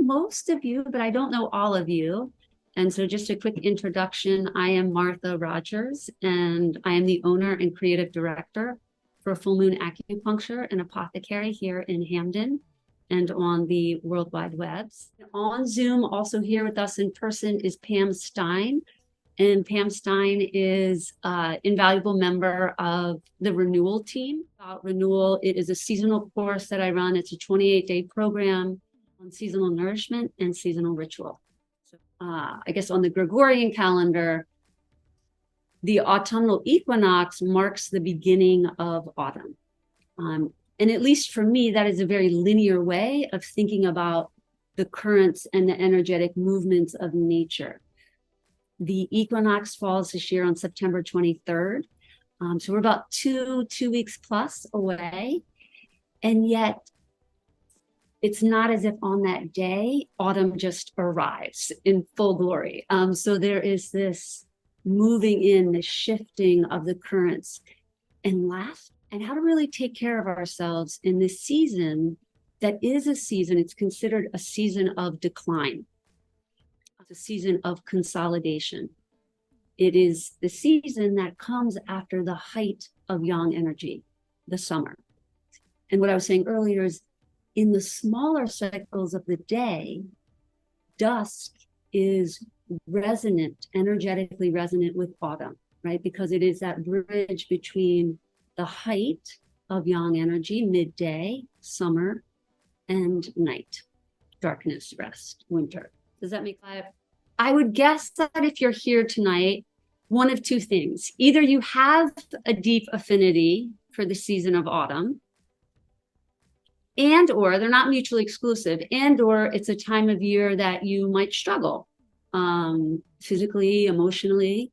most of you, but I don't know all of you. And so just a quick introduction. I am Martha Rogers, and I am the owner and creative director for Full Moon Acupuncture and Apothecary here in Hamden and on the World Wide Webs. On Zoom, also here with us in person, is Pam Stein. And Pam Stein is an invaluable member of the Renewal team. Renewal, it is a seasonal course that I run. It's a 28-day program on seasonal nourishment and seasonal ritual. So, I guess on the Gregorian calendar, the autumnal equinox marks the beginning of autumn. And at least for me, that is a very linear way of thinking about the currents and the energetic movements of nature. The equinox falls this year on September 23rd. So we're about two weeks plus away. And yet it's not as if on that day, autumn just arrives in full glory. So there is this moving in, the shifting of the currents and how to really take care of ourselves in this season that is a season, it's considered a season of decline. It's a season of consolidation. It is the season that comes after the height of yang energy, the summer. And what I was saying earlier is in the smaller cycles of the day, dusk is resonant, energetically resonant with autumn, right? Because it is that bridge between the height of yang energy, midday, summer, and night, darkness, rest, winter. Does that make sense? I would guess that if you're here tonight, one of two things. Either you have a deep affinity for the season of autumn, and or they're not mutually exclusive, and or it's a time of year that you might struggle physically, emotionally.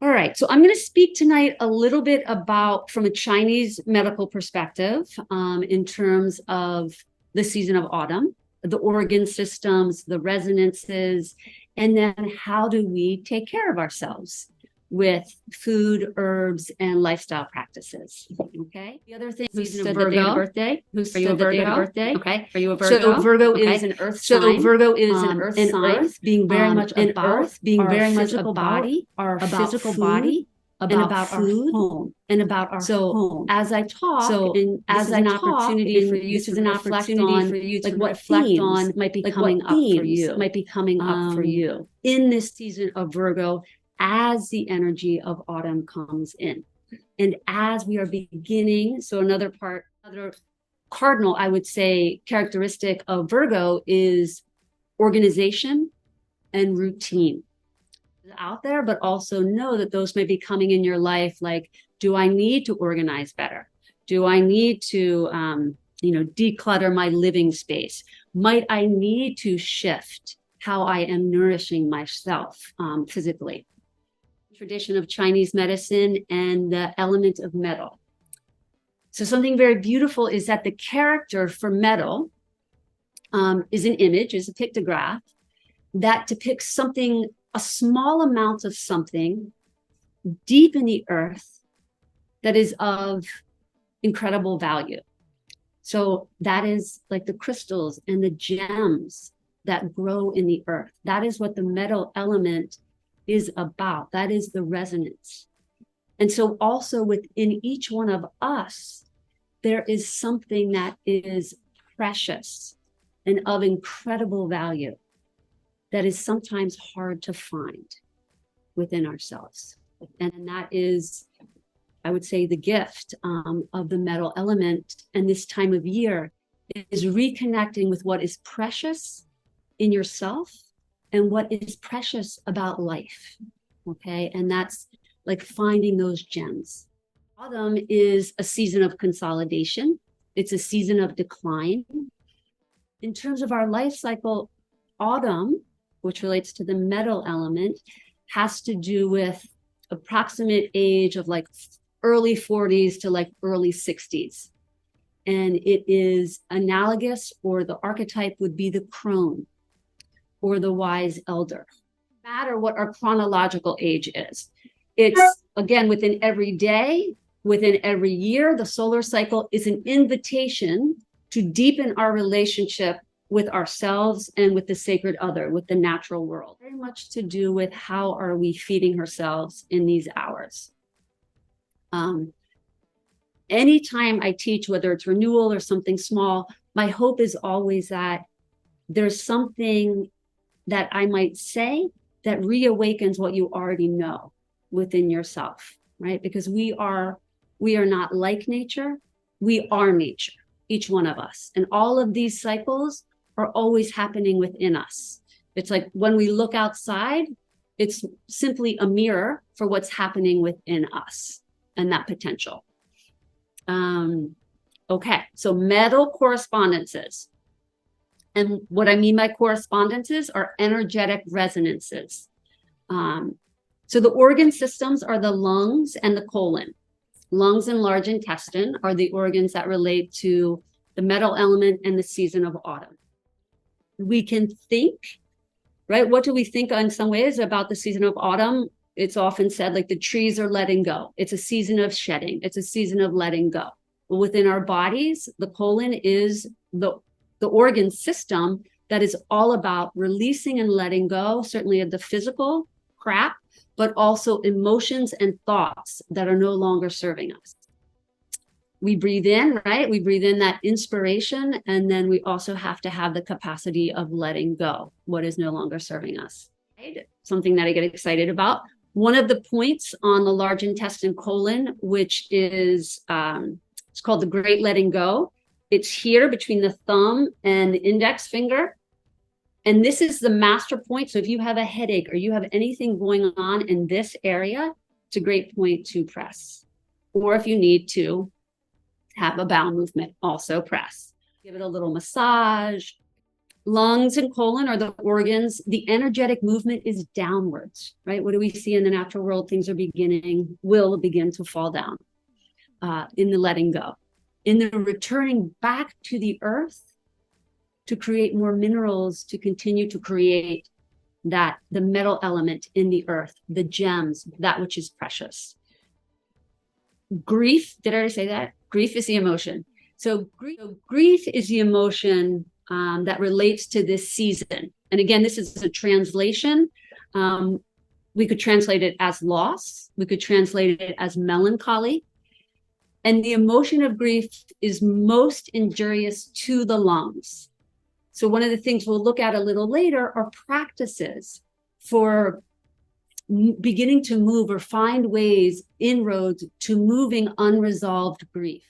All right, so I'm going to speak tonight a little bit about, from a Chinese medical perspective, in terms of the season of autumn, the organ systems, the resonances, and then how do we take care of ourselves with food, herbs, and lifestyle practices. Okay. The other thing is Virgo birthday. Who's you a Virgo birthday? Okay. Are you a Virgo? So Virgo is an earth sign. So Virgo is an earth sign. Earth being very much about earth being very much about body, our physical body, about food, our home, and about our home. As I talk, and as an opportunity for you to reflect on, what themes might be coming up for you, in this season of Virgo, as the energy of autumn comes in, and as we are beginning. So another cardinal, I would say, characteristic of Virgo is organization and routine. Out there, but also know that those may be coming in your life. Like, do I need to organize better? Do I need to, declutter my living space? Might I need to shift how I am nourishing myself physically? Tradition of Chinese medicine and the element of metal. So something very beautiful is that the character for metal is an image, is a pictograph that depicts something, a small amount of something deep in the earth that is of incredible value. So that is like the crystals and the gems that grow in the earth. That is what the metal element is about. That is the resonance. And so also within each one of us, there is something that is precious and of incredible value that is sometimes hard to find within ourselves. And that is, I would say, the gift of the metal element. And this time of year is reconnecting with what is precious in yourself and what is precious about life. Okay. And that's like finding those gems. Autumn is a season of consolidation. It's a season of decline. In terms of our life cycle, autumn, which relates to the metal element, has to do with approximate age of like early 40s to like early 60s. And it is analogous, or the archetype would be the crone or the wise elder. No matter what our chronological age is, it's, again, within every day, within every year, the solar cycle is an invitation to deepen our relationship with ourselves and with the sacred other, with the natural world. Very much to do with how are we feeding ourselves in these hours. Anytime I teach, whether it's renewal or something small, my hope is always that there's something that I might say that reawakens what you already know within yourself, right? Because we are not like nature, we are nature, each one of us. And all of these cycles are always happening within us. It's like when we look outside, it's simply a mirror for what's happening within us and that potential. Okay, so metal correspondences. And what I mean by correspondences are energetic resonances. So the organ systems are the lungs and the colon. Lungs and large intestine are the organs that relate to the metal element and the season of autumn. We can think, right? What do we think in some ways about the season of autumn? It's often said like the trees are letting go. It's a season of shedding. It's a season of letting go. But within our bodies, the colon is the organ system that is all about releasing and letting go, certainly of the physical crap, but also emotions and thoughts that are no longer serving us. We breathe in, right? We breathe in that inspiration, and then we also have to have the capacity of letting go what is no longer serving us. Right? Something that I get excited about. One of the points on the large intestine colon, which is, it's called the great letting go. It's here between the thumb and the index finger. And this is the master point. So if you have a headache or you have anything going on in this area, it's a great point to press. Or if you need to have a bowel movement, also press. Give it a little massage. Lungs and colon are the organs. The energetic movement is downwards, right? What do we see in the natural world? Things will begin to fall down in the letting go. In the returning back to the earth to create more minerals, to continue to create the metal element in the earth, the gems, that which is precious. Grief, did I already say that? Grief is the emotion. So grief is the emotion that relates to this season. And again, this is a translation. We could translate it as loss. We could translate it as melancholy. And the emotion of grief is most injurious to the lungs. So one of the things we'll look at a little later are practices for beginning to move or find ways, inroads to moving unresolved grief.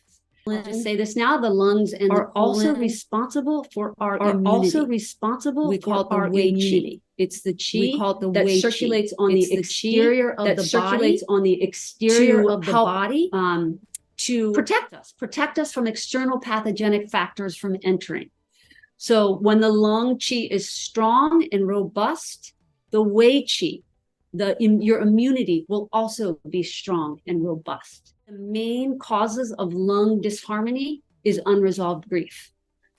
Let's just say this now: the lungs and are also responsible for our immunity. Also responsible. We call it our Wei Qi. It's the Qi we call it the that Wei circulates Qi. On the exterior of the body. Circulates on the exterior of the body to protect us from external pathogenic factors from entering. So when the lung Qi is strong and robust, the Wei Qi, your immunity will also be strong and robust. The main causes of lung disharmony is unresolved grief.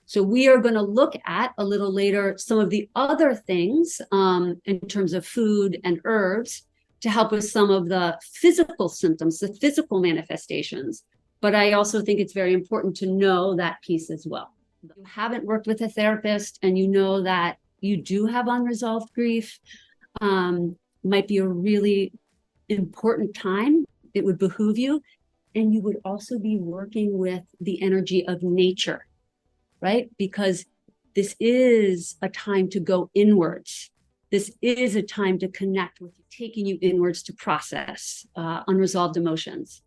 So we are going to look at a little later some of the other things in terms of food and herbs to help with some of the physical symptoms, the physical manifestations. But I also think it's very important to know that piece as well. If you haven't worked with a therapist and you know that you do have unresolved grief, might be a really important time. It would behoove you. And you would also be working with the energy of nature, right? Because this is a time to go inwards. This is a time to connect with you, taking you inwards to process unresolved emotions.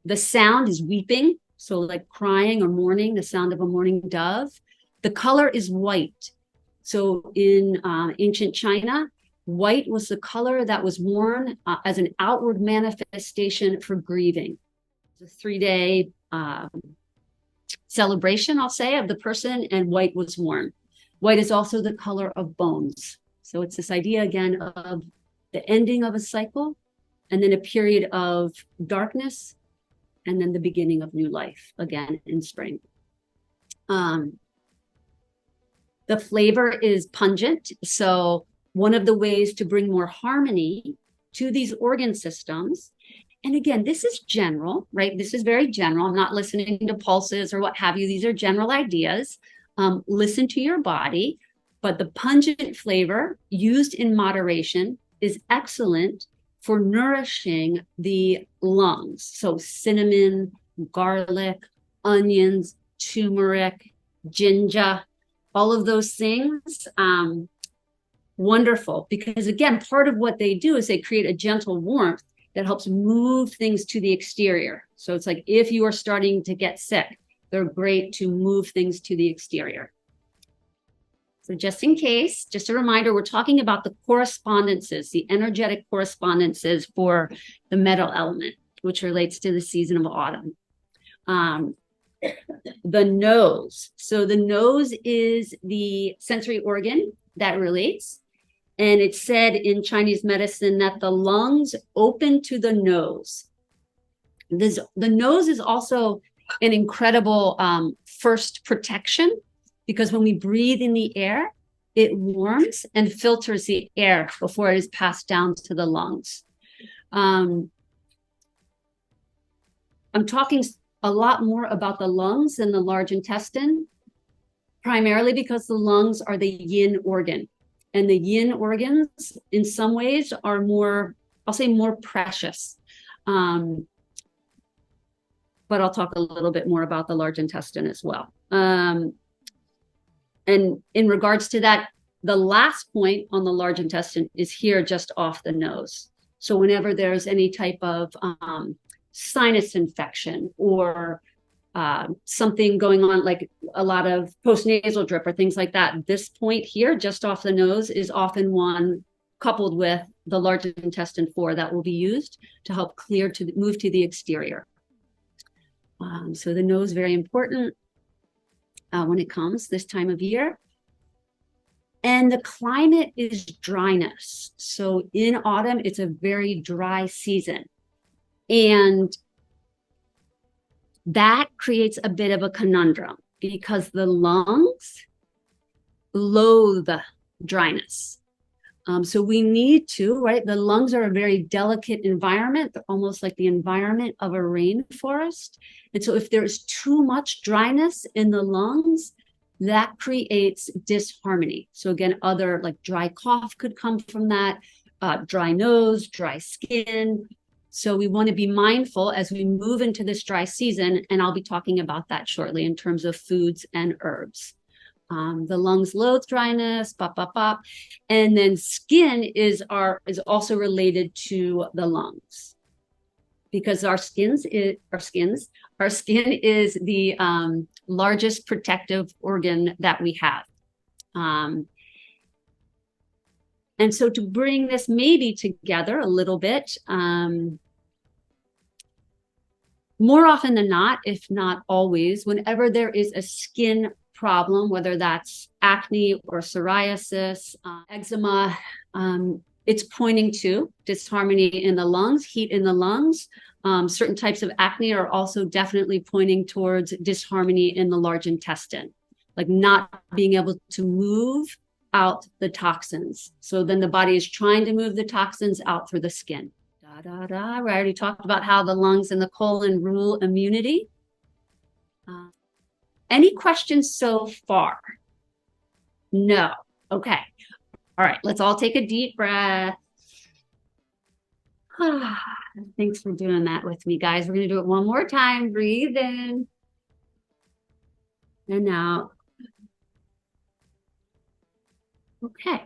The sound is weeping. So like crying or mourning, the sound of a mourning dove. The color is white. So in ancient China, white was the color that was worn as an outward manifestation for grieving. It's a 3-day celebration, I'll say, of the person, and white was worn. White is also the color of bones. So it's this idea again of the ending of a cycle and then a period of darkness and then the beginning of new life again in spring. The flavor is pungent. So one of the ways to bring more harmony to these organ systems, and again, this is general, right? This is very general. I'm not listening to pulses or what have you. These are general ideas. Listen to your body, but the pungent flavor used in moderation is excellent for nourishing the lungs. So cinnamon, garlic, onions, turmeric, ginger, all of those things. Wonderful, because again, part of what they do is they create a gentle warmth that helps move things to the exterior. So it's like if you are starting to get sick, they're great to move things to the exterior. So just in case, just a reminder, we're talking about the correspondences, the energetic correspondences for the metal element, which relates to the season of autumn. The nose. So the nose is the sensory organ that relates. And it's said in Chinese medicine that the lungs open to the nose. The nose is also an incredible first protection, because when we breathe in the air, it warms and filters the air before it is passed down to the lungs. I'm talking a lot more about the lungs than the large intestine, primarily because the lungs are the yin organ. And the yin organs, in some ways, are more, I'll say, more precious. But I'll talk a little bit more about the large intestine as well. And in regards to that, the last point on the large intestine is here just off the nose. So whenever there's any type of sinus infection or something going on, like a lot of postnasal drip or things like that, this point here just off the nose is often one coupled with the large intestine 4 that will be used to help clear to move to the exterior. So the nose, very important when it comes this time of year. And the climate is dryness. So in autumn, it's a very dry season. And that creates a bit of a conundrum because the lungs loathe dryness. So we need to, right? The lungs are a very delicate environment. They're almost like the environment of a rainforest. And so if there's too much dryness in the lungs, that creates disharmony. So again, other like dry cough could come from that, dry nose, dry skin. So we want to be mindful as we move into this dry season, and I'll be talking about that shortly in terms of foods and herbs. The lungs loathe dryness, and then skin is also related to the lungs, because our skin is the largest protective organ that we have. And so to bring this maybe together a little bit, more often than not, if not always, whenever there is a skin problem, whether that's acne or psoriasis, eczema, it's pointing to disharmony in the lungs, heat in the lungs. Certain types of acne are also definitely pointing towards disharmony in the large intestine, like not being able to move out the toxins. So then the body is trying to move the toxins out through the skin. We already talked about how the lungs and the colon rule immunity. Any questions so far? No. Okay. All right. Let's all take a deep breath. Thanks for doing that with me, guys. We're going to do it one more time. Breathe in and out. Okay.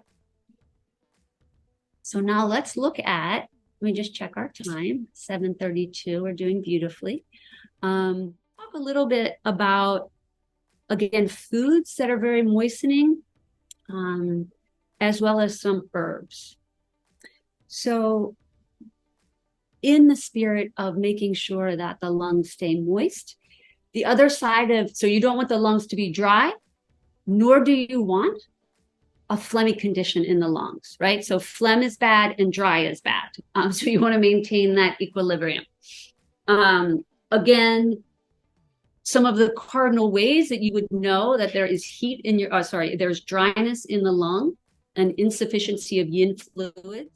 So now let's look at, let me just check our time, 7:32. We're doing beautifully. Talk a little bit about, again, foods that are very moistening, as well as some herbs. So in the spirit of making sure that the lungs stay moist, the other side of, so you don't want the lungs to be dry, nor do you want a phlegmy condition in the lungs, right? So phlegm is bad and dry is bad. So you want to maintain that equilibrium. Again, some of the cardinal ways that you would know that there is heat in your, there's dryness in the lung and insufficiency of yin fluid